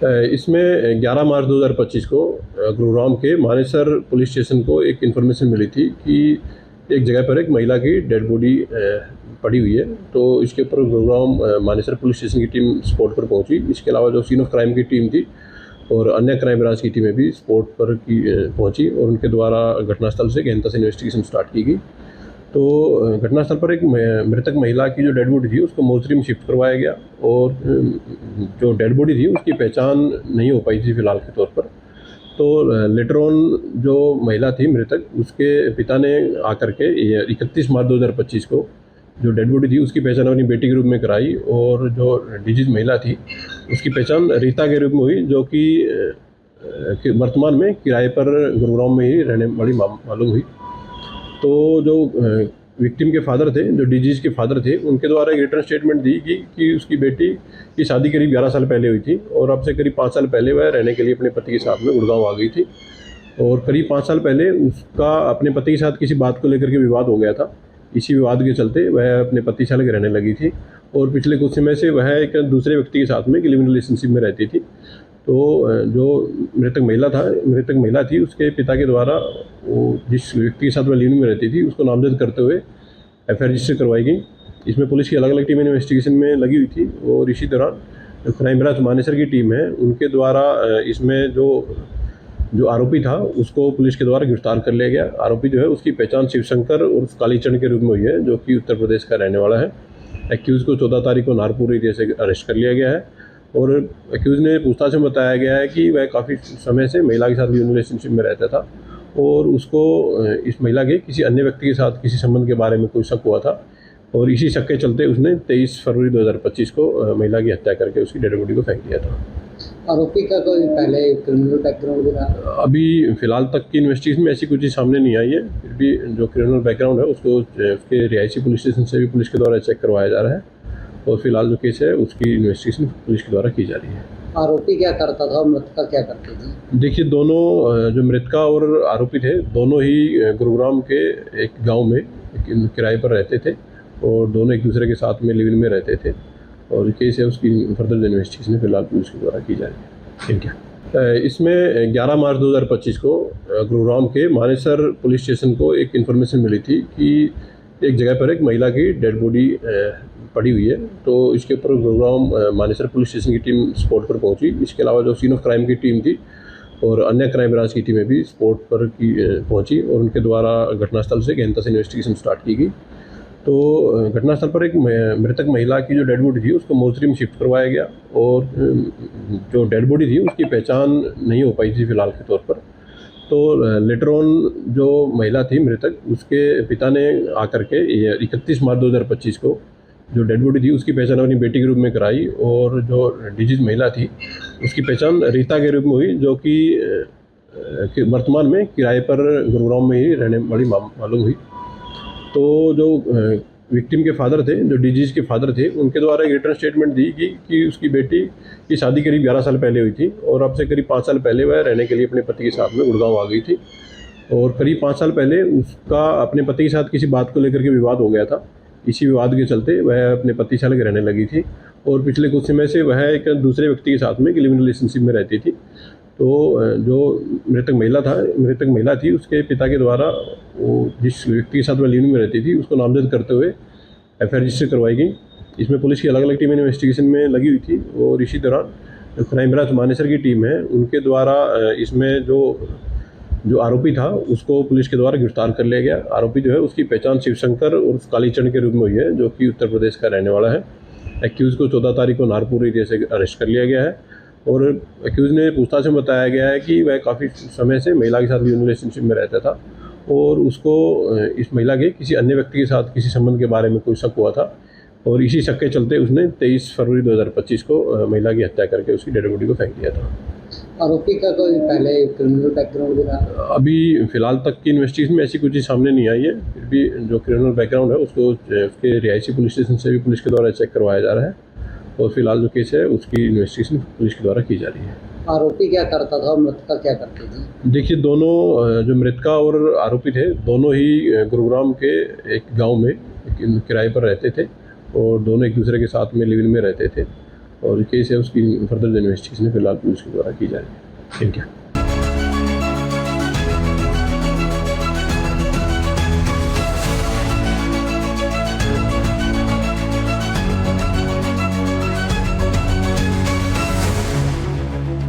इसमें 11 मार्च 2025 को गुरुग्राम के मानेसर पुलिस स्टेशन को एक इन्फॉर्मेशन मिली थी कि एक जगह पर एक महिला की डेड बॉडी पड़ी हुई है। तो इसके ऊपर गुरुग्राम मानेसर पुलिस स्टेशन की टीम स्पॉट पर पहुंची। इसके अलावा जो सीन ऑफ क्राइम की टीम थी और अन्य क्राइम ब्रांच की टीमें भी स्पॉट पर पहुंची और उनके द्वारा घटनास्थल से गहनता से इन्वेस्टिगेशन स्टार्ट की गई। तो घटनास्थल पर एक मृतक महिला की जो डेड बॉडी थी उसको मोर्चरी में शिफ्ट करवाया गया और जो डेड बॉडी थी उसकी पहचान नहीं हो पाई थी फिलहाल के तौर पर। तो लेटर ऑन जो महिला थी मृतक, उसके पिता ने आकर के 31 मार्च 2025 को जो डेड बॉडी थी उसकी पहचान अपनी बेटी के रूप में कराई और जो डिजीज महिला थी उसकी पहचान रीता के रूप में हुई, जो कि वर्तमान में किराए पर गुरुग्राम में ही रहने वाली मालूम हुई। तो जो विक्टिम के फादर थे, जो डिजीज के फादर थे, उनके द्वारा एक रिटर्न स्टेटमेंट दी कि उसकी बेटी की शादी करीब 11 साल पहले हुई थी और अब से करीब 5 साल पहले वह रहने के लिए अपने पति के साथ में गुड़गांव आ गई थी। और करीब 5 साल पहले उसका अपने पति के साथ किसी बात को लेकर के विवाद हो गया था। इसी विवाद के चलते वह अपने पति से अलग रहने लगी थी और पिछले कुछ समय से वह एक दूसरे व्यक्ति के साथ में लिव इन रिलेशनशिप में रहती थी। तो जो मृतक महिला थी उसके पिता के द्वारा वो जिस व्यक्ति के साथ वह लिव इन में रहती थी उसको नामजद करते हुए एफ रजिस्टर करवाई गई। इसमें पुलिस की अलग अलग टीमें इन्वेस्टिगेशन में लगी हुई थी और इसी दौरान जो क्राइम ब्रांच मानेसर की टीम है उनके द्वारा इसमें जो आरोपी था उसको पुलिस के द्वारा गिरफ्तार कर लिया गया। आरोपी जो है उसकी पहचान शिवशंकर और कालीचरण के रूप में हुई है, जो कि उत्तर प्रदेश का रहने वाला है। एक्यूज़ को 14 तारीख को नारपुर एरिया से अरेस्ट कर लिया गया है और एक्यूज़ ने पूछताछ में बताया गया है कि वह काफ़ी समय से महिला के साथ रिलेशनशिप में रहता था और उसको इस महिला के किसी अन्य व्यक्ति के साथ किसी संबंध के बारे में कोई शक हुआ था और इसी शक के चलते उसने 23 फरवरी 2025 को महिला की हत्या करके उसकी डेड बॉडी को फेंक दिया था। आरोपी का कोई पहले क्रिमिनल बैकग्राउंड भी रहा? अभी फिलहाल तक की इन्वेस्टिगेशन में ऐसी कुछ चीज़ सामने नहीं आई है। फिर भी जो क्रिमिनल बैकग्राउंड है उसको उसके रिहायशी पुलिस स्टेशन से भी पुलिस के द्वारा चेक करवाया जा रहा है और फिलहाल जो केस है उसकी इन्वेस्टिगेशन पुलिस के द्वारा की जा रही है। आरोपी क्या करता था और मृतका क्या करती थी? देखिए, दोनों जो मृतका और आरोपी थे दोनों ही गुरुग्राम के एक गाँव में किराए पर रहते थे और दोनों एक दूसरे के साथ में लिव इन में रहते थे और केस है उसकी फर्दर इन्वेस्टिगेशन फिलहाल पुलिस के द्वारा की जा रही है। ठीक है। इसमें 11 मार्च 2025 को गुरुग्राम के मानेसर पुलिस स्टेशन को एक इन्फॉर्मेशन मिली थी कि एक जगह पर एक महिला की डेड बॉडी पड़ी हुई है। तो इसके ऊपर गुरुग्राम मानेसर पुलिस स्टेशन की टीम स्पॉट पर पहुंची। इसके अलावा जो सीन ऑफ क्राइम की टीम थी और अन्य क्राइम ब्रांच की टीमें भी स्पॉट पर पहुंची और उनके द्वारा घटनास्थल से गहनता से इन्वेस्टिगेशन स्टार्ट की गई। तो घटनास्थल पर एक मृतक महिला की जो डेड बॉडी थी उसको मोर्चरी में शिफ्ट करवाया गया और जो डेड बॉडी थी उसकी पहचान नहीं हो पाई थी फिलहाल के तौर पर। तो लेटर ऑन जो महिला थी मृतक, उसके पिता ने आकर के 31 मार्च 2025 को जो डेड बॉडी थी उसकी पहचान अपनी बेटी के रूप में कराई और जो डिजीज महिला थी उसकी पहचान रीता के रूप में हुई, जो कि वर्तमान में किराए पर गुरुग्राम में ही रहने वाली मालूम हुई। तो जो विक्टिम के फादर थे, जो डिजीज के फादर थे, उनके द्वारा एक रिटर्न स्टेटमेंट दी कि उसकी बेटी की शादी करीब 11 साल पहले हुई थी और अब से करीब 5 साल पहले वह रहने के लिए अपने पति के साथ में गुड़गांव आ गई थी और करीब 5 साल पहले उसका अपने पति के साथ किसी बात को लेकर के विवाद हो गया था। इसी विवाद के चलते वह अपने पति से अलग रहने लगी थी और पिछले कुछ समय से वह एक दूसरे व्यक्ति के साथ में लिव इन रिलेशनशिप में रहती थी। तो जो मृतक महिला थी उसके पिता के द्वारा वो जिस व्यक्ति के साथ वह लिव इन में रहती थी उसको नामजद करते हुए एफ रजिस्टर करवाई गई। इसमें पुलिस की अलग अलग टीमें इन्वेस्टिगेशन में लगी हुई थी और इसी दौरान जो क्राइम ब्रांच मानेसर की टीम है उनके द्वारा इसमें जो आरोपी था उसको पुलिस के द्वारा गिरफ्तार कर लिया गया। आरोपी जो है उसकी पहचान शिवशंकर और कालीचरण के रूप में हुई है, जो कि उत्तर प्रदेश का रहने वाला है। एक्यूज़ को 14 तारीख को नारपुर एरिया से अरेस्ट कर लिया गया है और एक्यूज़ ने पूछताछ में बताया गया है कि वह काफ़ी समय से महिला के साथ रिलेशनशिप में रहता था और उसको इस महिला के किसी अन्य व्यक्ति के साथ किसी संबंध के बारे में कोई शक हुआ था और इसी शक के चलते उसने 23 फरवरी 2025 को महिला की हत्या करके उसकी डेड बॉडी को फेंक दिया था। आरोपी का कोई पहले क्रिमिनल बैकग्राउंड भी रहा? अभी फिलहाल तक की इन्वेस्टिगेशन में ऐसी कुछ चीज़ सामने नहीं आई है। फिर भी जो क्रिमिनल बैकग्राउंड है उसको उसके रिहायशी पुलिस स्टेशन से भी पुलिस के द्वारा चेक करवाया जा रहा है और फिलहाल जो केस है उसकी इन्वेस्टिगेशन पुलिस के द्वारा की जा रही है। आरोपी क्या करता था और मृतका क्या करती थी? देखिए, दोनों जो मृतका और आरोपी थे दोनों ही गुरुग्राम के एक गाँव में किराए पर रहते थे और दोनों एक दूसरे के साथ में लिव इन में रहते थे और केस है उसकी फर्दर इन्वेस्टिगेशन फिलहाल पुलिस के द्वारा की जा रही है। Thank you.